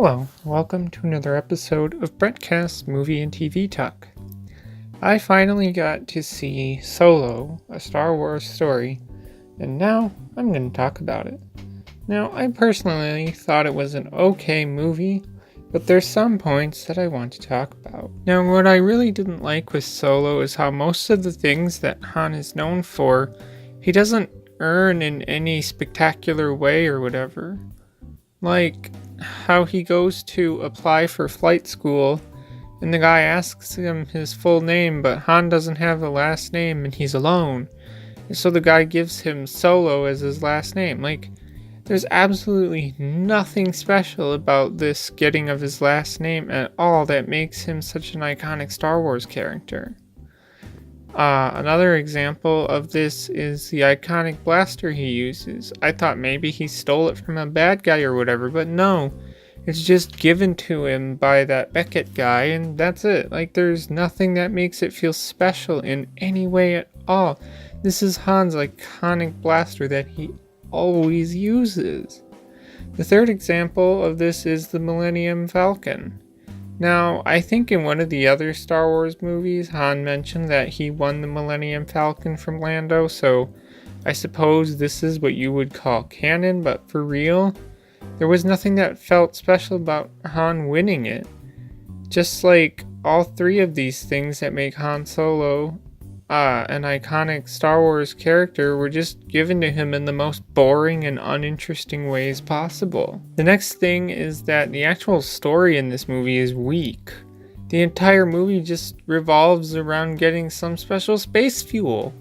Hello, welcome to another episode of Brentcast Movie and TV Talk. I finally got to see Solo, a Star Wars story, and now I'm going to talk about it. Now, I personally thought it was an okay movie, but there's some points that I want to talk about. Now, what I really didn't like with Solo is how most of the things that Han is known for, he doesn't earn in any spectacular way or whatever. Like how he goes to apply for flight school and the guy asks him his full name, but Han doesn't have a last name and he's alone. And so the guy gives him Solo as his last name. Like, there's absolutely nothing special about this getting of his last name at all that makes him such an iconic Star Wars character. Another example of this is the iconic blaster he uses. I thought maybe he stole it from a bad guy or whatever, but no. It's just given to him by that Beckett guy, and that's it. Like, there's nothing that makes it feel special in any way at all. This is Han's iconic blaster that he always uses. The third example of this is the Millennium Falcon. Now, I think in one of the other Star Wars movies, Han mentioned that he won the Millennium Falcon from Lando, so I suppose this is what you would call canon, but for real, there was nothing that felt special about Han winning it. Just like all three of these things that make Han Solo an iconic Star Wars character were just given to him in the most boring and uninteresting ways possible. The next thing is that the actual story in this movie is weak. The entire movie just revolves around getting some special space fuel.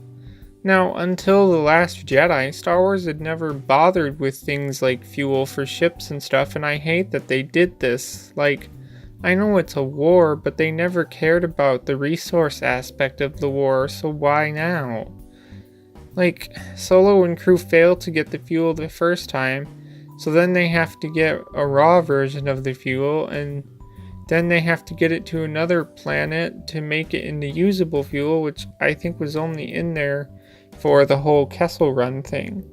Now, until The Last Jedi, Star Wars had never bothered with things like fuel for ships and stuff, and I hate that they did this. Like, I know it's a war, but they never cared about the resource aspect of the war, so why now? Like, Solo and crew fail to get the fuel the first time, so then they have to get a raw version of the fuel, and then they have to get it to another planet to make it into usable fuel, which I think was only in there for the whole Kessel Run thing.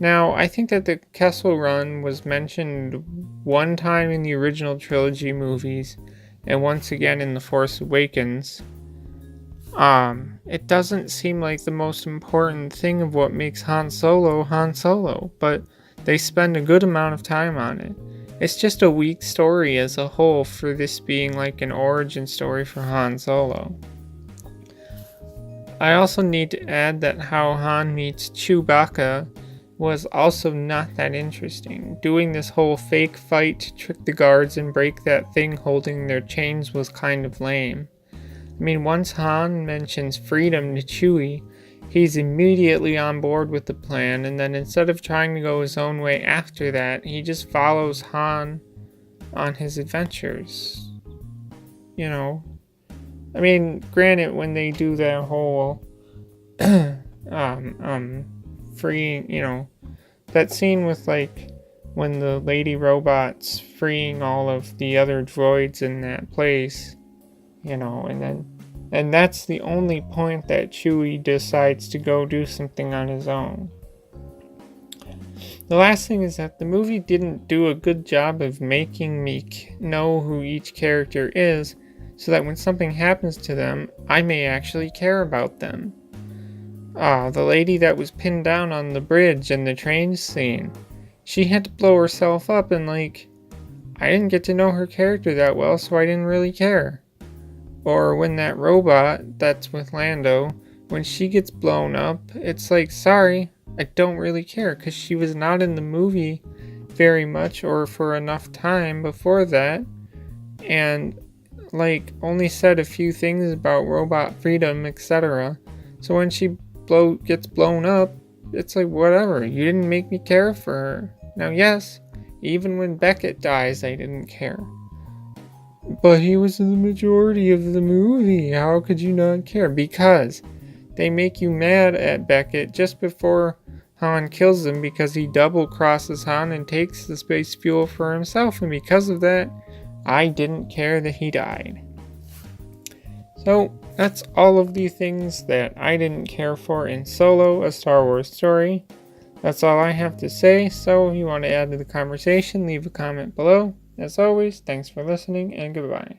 Now, I think that the Kessel Run was mentioned one time in the original trilogy movies, and once again in The Force Awakens. It doesn't seem like the most important thing of what makes Han Solo, but they spend a good amount of time on it. It's just a weak story as a whole for this being like an origin story for Han Solo. I also need to add that how Han meets Chewbacca was also not that interesting. Doing this whole fake fight to trick the guards and break that thing holding their chains was kind of lame. I mean, once Han mentions freedom to Chewie, he's immediately on board with the plan, and then instead of trying to go his own way after that, he just follows Han on his adventures. You know, I mean, granted, when they do that whole freeing, that scene with like when the lady robot's freeing all of the other droids in that place, and that's the only point that Chewie decides to go do something on his own. The last thing is that the movie didn't do a good job of making me know who each character is, so that when something happens to them, I may actually care about them. The lady that was pinned down on the bridge in the train scene, she had to blow herself up, and I didn't get to know her character that well, so I didn't really care. Or when that robot that's with Lando, when she gets blown up, it's like, sorry, I don't really care, because she was not in the movie very much or for enough time before that, and only said a few things about robot freedom, etc. So when she gets blown up, it's like, whatever, you didn't make me care for her. Now, yes, even when Beckett dies, I didn't care. But he was in the majority of the movie. How could you not care? Because they make you mad at Beckett just before Han kills him because he double crosses Han and takes the space fuel for himself, and because of that, I didn't care that he died. So, that's all of the things that I didn't care for in Solo, a Star Wars story. That's all I have to say, so if you want to add to the conversation, leave a comment below. As always, thanks for listening and goodbye.